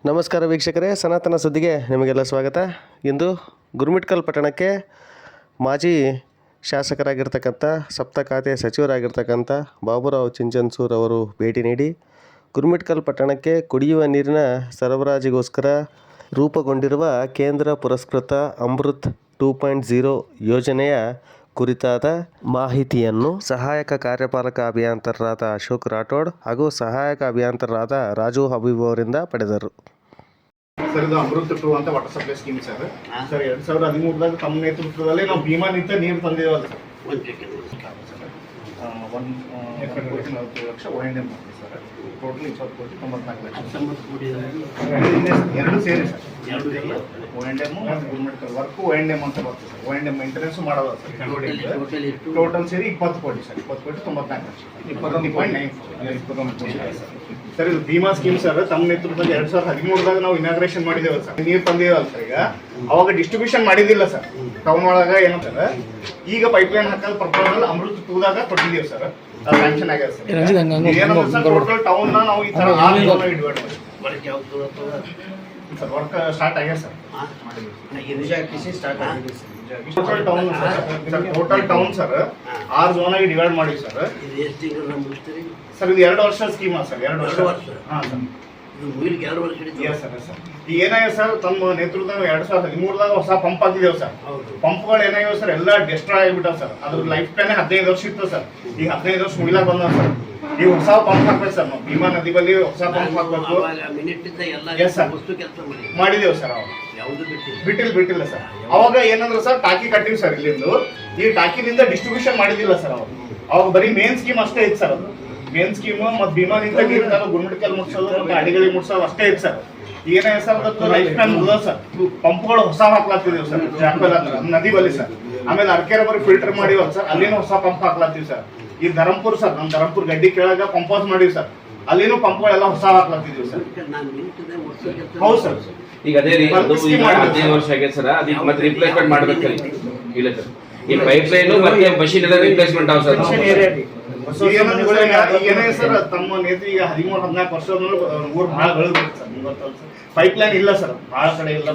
ನಮಸ್ಕಾರ ವೀಕ್ಷಕರೇ, ಸನಾತನ ಸುದ್ದಿಗೆ ನಿಮಗೆಲ್ಲ ಸ್ವಾಗತ. ಇಂದು ಗುರುಮಿಟ್ಕಲ್ ಪಟ್ಟಣಕ್ಕೆ ಮಾಜಿ ಶಾಸಕರಾಗಿರ್ತಕ್ಕಂಥ ಸಪ್ತ ಖಾತೆ ಸಚಿವರಾಗಿರ್ತಕ್ಕಂಥ ಬಾಬುರಾವ್ ಚಿಂಚನ್ಸೂರ್ ಅವರು ಭೇಟಿ ನೀಡಿ ಗುರುಮಿಟ್ಕಲ್ ಪಟ್ಟಣಕ್ಕೆ ಕುಡಿಯುವ ನೀರಿನ ಸರಬರಾಜಿಗೋಸ್ಕರ ರೂಪುಗೊಂಡಿರುವ ಕೇಂದ್ರ ಪುರಸ್ಕೃತ ಅಮೃತ್ 2.0 ಯೋಜನೆಯ ಕುರಿತಾದ ಮಾಹಿತಿಯನ್ನು ಸಹಾಯಕ ಕಾರ್ಯಪಾಲಕ ಅಭಿಯಂತರರಾದ ಅಶೋಕ್ ರಾಠೋಡ್ ಹಾಗೂ ಸಹಾಯಕ ಅಭಿಯಂತರರಾದ ರಾಜು ಹಬೀಬ್ ಅವರಿಂದ ಪಡೆದರು. ಸರ್, ಇದು ಅಮೃತ್ 2 ಅಂತ ವಾಟರ್ ಸಪ್ಲೈ ಸ್ಕೀಮ್ ಸರ್. 2013ದಾಗ ತಮ್ಮ ನೇತೃತ್ವದಲ್ಲಿ ನಾವು ಭೀಮಾನಿಂದ ನೀರು ತಂದಿದ್ದೇವಲ್ಲ ಸರ್. 1,40,40,000 ಲಕ್ಷ ONM ಮಾಡಿ ಸರ್. ಟೋಟಲ್ 20 ಕೋಟಿ 94 ಲಕ್ಷ ಎರಡು ಸೇರಿ ಸರ್. ONM ಮತ್ತು ಗುರುಮಿಟ್ಕಲ್ ವರ್ಕ್ ONM ಅಂತ ಬರ್ತದೆ ಸರ್. ONM ಮೇಂಟೆನೆನ್ಸ್ ಮಾಡೋದು ಸರ್. ಟೋಟಲ್ ಸೇರಿ 20 ಕೋಟಿ ಸರ್. 20 ಕೋಟಿ 94 ಲಕ್ಷ 21.9 ಕೋಟಿ ಸರ್. ಇದು ಭೀಮಾ ಸ್ಕೀಮ್ ಸರ್. ತಮ್ಮ ನೇತೃತ್ವದಲ್ಲಿ 2013ದಾಗ ನಾವು ಇನಾಗ್ರೇಷನ್ ಮಾಡಿದ್ದೇವೆ ಸರ್. ನೀರು ತಂದಿದ್ದೇವಲ್ಲ ಸರ್. ಈಗ ಅವಾಗ ಡಿಸ್ಟ್ರಿಬ್ಯೂಷನ್ ಮಾಡಿದ್ದಿಲ್ಲ ಸರ್ ಟೌನ್ ಒಳಗ. ಏನಂತಾರೆ ಈಗ ಪೈಪ್ಲೈನ್ ಹಾಕಲ್ ಪ್ರಪೋಸಲ್ ಅಮೃತ್ 2ದಾಗ ಕೊಟ್ಟಿದ್ದೀವಿ ಸರ್. ಸ್ಯಾಂಕ್ಷನ್ ಆಗ್ಯಾದ ಸರ್. ಏನಂದ್ರೆ ಸರ್, ಟೋಟಲ್ ಟೌನ್ ನಾವು ಈ ತರ 6 ಝೋನ್ ಡಿವೈಡ್ ಮಾಡಿದ್ದೀವಿ ಸರ್. ವರ್ಕ್ ಸ್ಟಾರ್ಟ್ ಆಗ್ಯಾದ sir. Total town sir 6 zone ಆಗಿ ಡಿವೈಡ್ ಮಾಡಿ ಸರ್. ಸರ್ ಇದು 2 ವರ್ಷ ಸ್ಕೀಮ್ ಸರ್. 2 ವರ್ಷ. ಹಾಂ ಸರ್. ಈಗ ಏನಾಗಿದೆ ಸರ್, ತಮ್ಮ ನೇತೃತ್ವ 2013ದಾಗ ಹೊಸ ಪಂಪ್ ಹಾಕಿದೇವು ಸರ್. ಪಂಪ್ಗಳು ಏನಾಗಿವೆ ಸರ್, ಎಲ್ಲ ಡೆಸ್ಟ್ರಾಯ್ ಆಗಿಬಿಟ್ಟಾವ ಸರ್. ಅದ್ರ ಲೈಫ್ ಟೈಮ್ 15 ವರ್ಷ ಇತ್ತು ಸರ್. ಈಗ 15 ವರ್ಷ ಮುಗಿಲಾಕ ಬಂದ ಸರ್. ಈಗ ಹೊಸ ಪಂಪ್ ಹಾಕ್ಬೇಕು ಸರ್. ನಾವು ಭೀಮಾ ನದಿ ಬಲ್ಲಿ ಹೊಸ ಪಂಪ್ ಹಾಕ್ಬೇಕು. ಮಾಡಿದೇವು ಸರ್. ಅವಾಗ ಬಿಟ್ಟಿಲ್ಲ ಸರ್. ಅವಾಗ ಏನಂದ್ರೆ ಸರ್, ಟಾಕಿ ಕಟ್ಟಿವಿ ಸರ್. ಇಲ್ಲಿಂದು ಈ ಟಾಕಿನಿಂದ ಡಿಸ್ಟ್ರಿಬ್ಯೂಷನ್ ಮಾಡಿದಿಲ್ಲ ಸರ್. ಅವಾಗ ಬರೀ ಮೇನ್ ಸ್ಕೀಮ್ ಅಷ್ಟೇ ಇತ್ತು ಸರ್. ಅದು ಮೇನ್ ಸ್ಕೀಮ್ ಮತ್ತು ಭೀಮಾನಿಂದ ನೀರು ಗುರುಮಿಟ್ಕಲ್ ಮುಟ್ಸೋದು ಮತ್ತು ಅಡಿಗಳಿಗೆ ಮುಟ್ಸೋದು ಅಷ್ಟೇ ಇತ್ತು ಸರ್. ಏನಾಗಿದೆ ಸರ್, ಅದಕ್ಕೆ ಲೈಫ್ ಟೈಮ್ ಮುಗಿದ ಸರ್. ಪಂಪ್ಗಳು ಹೊಸ ಹಾಕ್ಲಾಗ್ತಿದ್ದೀವಿ ಸರ್. ಜಾಕಲ್ ಅಂದ್ರೆ ನದಿ ಬಲ್ಲಿ ಸರ್. ಆಮೇಲೆ ಅರ್ಕೆರೆ ಬರೀ ಫಿಲ್ಟರ್ ಮಾಡಿವಲ್ಲ ಸರ್, ಅಲ್ಲಿನೂ ಹೊಸ ಪಂಪ್ ಹಾಕ್ಲಾಗ್ತೀವಿ ಸರ್. ಈ ಧರಂಪುರ್ ಸರ್, ನಮ್ಮ ಧರಂಪುರ್ ಗಡ್ಡಿ ಕೆಳಗ ಪಂಪ್ ಹೌಸ್ ಮಾಡಿವಿ ಸರ್. ಅಲ್ಲಿನೂ ಪಂಪ್ಗಳೆಲ್ಲ ಹೊಸ ಹಾಕ್ಲಾಗ್ತಿದ್ದೀವಿ ಸರ್. ಹೌದು ಸರ್. ಈಗ ಅದೇ ರೀ 15 ವರ್ಷ ಆಗೈತೆ ಸರ್. ಅದಕ್ಕೆ ಮತ್ತೆ ರಿಪ್ಲೇಸ್ಮೆಂಟ್ ಮಾಡ್ಬೇಕಲ್ಲ ಇಲ್ಲ ಸರ್. ಈ ಪೈಪ್ ಲೈನ್ ಮತ್ತೆ ಮಷೀನ್ ಎಲ್ಲ ರಿಪ್ಲೇಸ್ಮೆಂಟ್ ಆಗ ಸರ್. ಏನೇ ಸರ್, ತಮ್ಮ ನೇತೃತ್ವ ಈಗ 13-14 ವರ್ಷ ಊರು ಭಾಳ ಬೆಳೆದ್ಬಿಟ್ಟು ಸರ್. ಪೈಪ್ ಲೈನ್ ಇಲ್ಲ ಸರ್, ಭಾಳ ಕಡೆ ಇಲ್ಲ.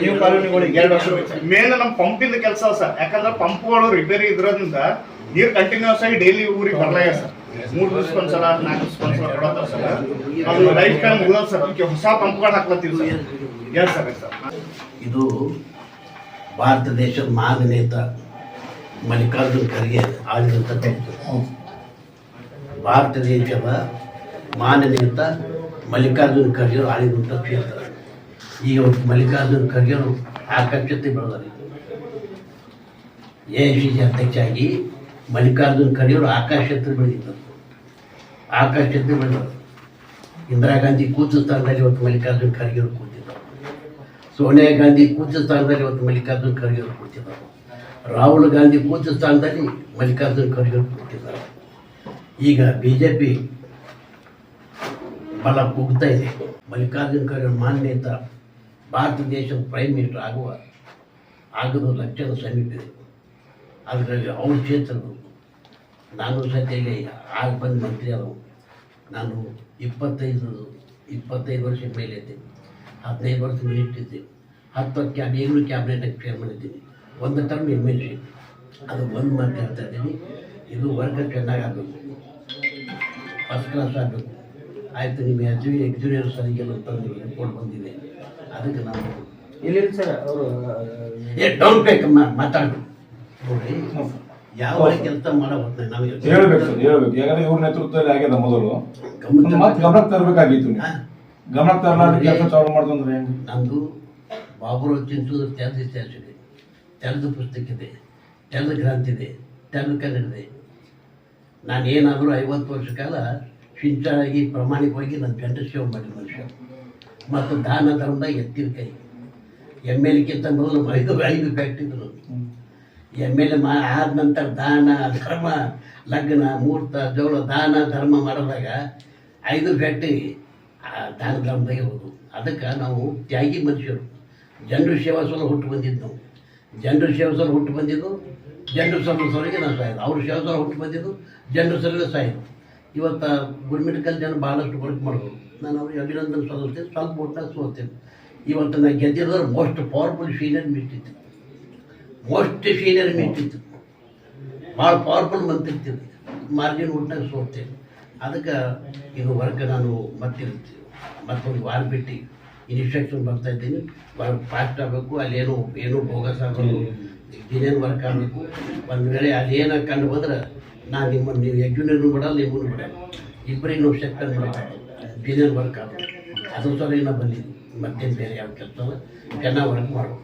2 ವರ್ಷ ಮೇನ್ ನಮ್ಮ ಪಂಪಿಂದ ಕೆಲಸ ಸರ್. ಯಾಕಂದ್ರೆ ಪಂಪ್ಗಳು ರಿಪೇರಿ ಇದ್ರೋದ್ರಿಂದ ನೀರು ಕಂಟಿನ್ಯೂಸ್ ಆಗಿ ಡೈಲಿ ಊರಿಗೆ ಬರ್ಲಾಗ ಸರ್. 3 ದಿವಸಕ್ಕೊಂದ್ಸಲ 4 ದಿವಸಕ್ಕೊಂದ್ಸಲ ಕೊಡತ್ತ ಸರ್. ಅದು ಲೈಫ್ ಟೈಮ್ ಮುಗಿದ ಸರ್. ಅದಕ್ಕೆ ಹೊಸ ಪಂಪ್ಗಳು ಹಾಕ್ಲತ್ತೀವಿ ಸರ್. Yes sir. ಸರ್, ಇದು ಭಾರತ ದೇಶದ ಮಹಾನ್ ನೇತ ಮಲ್ಲಿಕಾರ್ಜುನ್ ಖರ್ಗೆ ಆಳಿದಂಥ ಭಾರತ ದೇಶದ ಮಹಾನ್ ನೇತ ಮಲ್ಲಿಕಾರ್ಜುನ್ ಖರ್ಗೆ ಆಳಿದಂಥ ಕ್ಷೇತ್ರ. ಈಗ ಮಲ್ಲಿಕಾರ್ಜುನ್ ಖರ್ಗೆರು ಆಕಾಂಕ್ಷತೆ ಬೆಳೆದಾರೆ. AICC ಅಧ್ಯಕ್ಷ ಆಗಿ ಮಲ್ಲಿಕಾರ್ಜುನ್ ಖರ್ಗೆರು ಆಕಾಶತೆ ಬೆಳೆದಿದ್ದರು. ಇಂದಿರಾ ಗಾಂಧಿ ಕೂತು ಸ್ಥಾನದಲ್ಲಿ ಇವತ್ತು ಮಲ್ಲಿಕಾರ್ಜುನ್ ಖರ್ಗೆರು ಕೂತಿದ್ದರು. ಸೋನಿಯಾ ಗಾಂಧಿ ಕೂತು ಸ್ಥಾನದಲ್ಲಿ ಇವತ್ತು ಮಲ್ಲಿಕಾರ್ಜುನ್ ಖರ್ಗೆರು ಕೂತಿದ್ದರು. ರಾಹುಲ್ ಗಾಂಧಿ ಕೂತು ಸ್ಥಾನದಲ್ಲಿ ಮಲ್ಲಿಕಾರ್ಜುನ್ ಖರ್ಗೆರು ಕೂತಿದ್ದಾರೆ. ಈಗ BJP ಬಲ ಕುಗ್ತಾ ಇದೆ. ಮಲ್ಲಿಕಾರ್ಜುನ್ ಖರ್ಗೆ ಮಾನ್ಯತ ಭಾರತ ದೇಶದ ಪ್ರೈಮ್ ಮಿನಿಸ್ಟರ್ ಆಗೋದು ಲಕ್ಷದ ಸಮೀಪ ಇದೆ. ಅದರಲ್ಲಿ ಅವ್ರ ಕ್ಷೇತ್ರದ್ದು ನಾನು ಸದ್ಯಗೆ ಆಗ ಬಂದು ಮಂತ್ರಿ ಆದವು. ನಾನು 25 ವರ್ಷ ಮೇಲೆ ಇದ್ದೇನೆ. 15 ವರ್ಷ ಮಿನಿಸ್ಟರ್ ಇದ್ದೇನೆ. 10 ವರ್ಷ ಈಗಲೂ ಕ್ಯಾಬಿನೆಟ್ ಚೇರ್ಮನ್ ಇದ್ದೀನಿ. 1 ಟರ್ಮ್ MLC. ಅದು ಒಂದು ಮಾತು ಹೇಳ್ತಾ ಇದ್ದೀನಿ, ಇದು ವರ್ಗ ಚೆನ್ನಾಗಿ ಆಗಬೇಕು, ಫಸ್ಟ್ ಕ್ಲಾಸ್ ಆಗಬೇಕು. ಆಯಿತು, ನಿಮ್ಮ ಎಕ್ಸಿಕ್ಯೂಟಿವ್ ಸರಿಗೆಲ್ಲ ತಂದು ರಿಪೋರ್ಟ್ ಬಂದಿದೆ. ಅದಕ್ಕೆ ನಾವು ಇಲ್ಲಿ ಸರ್ ಅವರು ಡೌನ್ ಬೇಕು ಮಾತಾಡಬೇಕು. ನೋಡಿ, ಯಾವ ಕೆಲಸ ಮಾಡೋ ಹೊತ್ತು ನಮಗೆ ಹೇಳ್ಬೇಕು ಸರ್, ಹೇಳ್ಬೇಕು. ಯಾಕಂದ್ರೆ ಇವ್ರ ನೇತೃತ್ವದಲ್ಲಿ ಆಗ್ಯದ ಮೊದಲು ಗಮನಕ್ಕೆ ತರಬೇಕಾಗಿತ್ತು. ಗಮನಕ್ಕೆ ತರಲಾರ್ದ ಕೆಲಸ ಚಾಲು ಮಾಡ್ತಂದ್ರೆ ಹೆಂಗೆ? ನಂದು ಬಾಬುರಾವ್ ಚಿಂಚನ್ಸೂರ್ ತೆರೆದ ಇತಿಹಾಸ ಇದೆ, ತೆರೆದ ಪುಸ್ತಕ ಇದೆ, ತೆರೆದ ಗ್ರಂಥ ಇದೆ, ತೆರೆದ ಕನ್ನಡ ಇದೆ. ನಾನು ಏನಾದರೂ 50 ವರ್ಷ ಕಾಲ ಸಿಂಚಾಗಿ ಪ್ರಾಮಾಣಿಕವಾಗಿ ನಾನು ಜನರ ಸೇವೆ ಮಾಡಿದ ಮನುಷ್ಯ. ಮತ್ತು ದಾನ ಧರ್ಮದಾಗ ಎತ್ತಿನ ಕೈ. MLA ಮೊದಲು 5 ಫ್ಯಾಕ್ಟ್ರಿ ಇದ್ರು. MLA ಆದ ನಂತರ ದಾನ ಧರ್ಮ, ಲಗ್ನ, ಮುಹೂರ್ತ, ಜೋಳ, ದಾನ ಧರ್ಮ ಮಾಡೋದಾಗ 5 ಫ್ಯಾಕ್ಟ್ರಿ ದಾನ ಧರ್ಮದಾಗೆ ಹೋದು. ಅದಕ್ಕೆ ನಾವು ತ್ಯಾಗಿ ಮನುಷ್ಯರು. ಜನರ ಸೇವಾ ಸಲ ಹುಟ್ಟು ಬಂದಿದ್ದು ನಾವು. ಜನರ ಸೇವಾ ಸಲ ಹುಟ್ಟು ಬಂದಿದ್ದು, ಜನರ ಸಲುವಾಗಿ ನಾವು ಸಾಯೋದು. ಅವ್ರ ಸೇವಾ ಸಲ ಹುಟ್ಟು ಬಂದಿದ್ದು, ಜನರ ಸಲುವಾಗಿ ಸಾಯೋದು. ಇವತ್ತು ಗುರುಮಿಟ್ಕಲ್ ಜನ ಭಾಳಷ್ಟು ವರ್ಕ್ ಮಾಡೋರು. ನಾನು ಅವ್ರಿಗೆ ಅಭಿನಂದನೆ ಸಲ್ಲಿಸ್ತೇನೆ. ಸ್ವಲ್ಪ ಓಟ್ನಾಗ ಸೋಲ್ತೇನೆ. ಇವತ್ತು ನಾನು ಗೆದ್ದಿರೋದ್ರೆ ಮೋಸ್ಟ್ ಪವರ್ಫುಲ್ ಸೀನಿಯರ್ ಮೀಟ್ ಇತ್ತು. ಭಾಳ ಪವರ್ಫುಲ್ ಮಂತಿರ್ತೀನಿ. ಮಾರ್ಜಿನ್ ಓಟ್ನಾಗ ಸೋಲ್ತೇನೆ. ಅದಕ್ಕೆ ಇದು ವರ್ಕ್ ನಾನು ಮತ್ತೊಂದು ವಾರ ಬಿಟ್ಟು ಇನ್ಸ್ಟ್ರಕ್ಷನ್ ಬರ್ತಾ ಇದ್ದೀನಿ. ವರ್ಕ್ ಫಾಸ್ಟ್ ಆಗಬೇಕು. ಅಲ್ಲಿ ಏನು ಬೋಗಸ್ ಆಗೋದು, ಇನ್ನೇನು ವರ್ಕ್ ಆಗಬೇಕು. ಒಂದು ವೇಳೆ ಅಲ್ಲಿ ಏನೋ ಕಂಡು ಹೋದ್ರೆ ನಾನು ನೀವು ಎಕ್ಸಿಕ್ಯೂಟಿವ್ನು ಬಿಡಲ್ಲ, ನಿಮ್ಮನ್ನು ಬಿಡಲ್ಲ, ಇಬ್ಬರಿಗೂ ಸೆಕ್ಟರ್ ಮಾಡಬೇಕು. ಇಂಜಿನಿಯರ್ ವರ್ಕ್ ಆಗಬೇಕು. ಅದ್ರ ಸಲ ಇನ್ನೂ ಬಂದಿದ್ದೀನಿ. ಮತ್ತೇನು ಬೇರೆ ಯಾವ ಕೆಲಸ ಚೆನ್ನಾಗಿ ವರ್ಕ್ ಮಾಡಬೇಕು.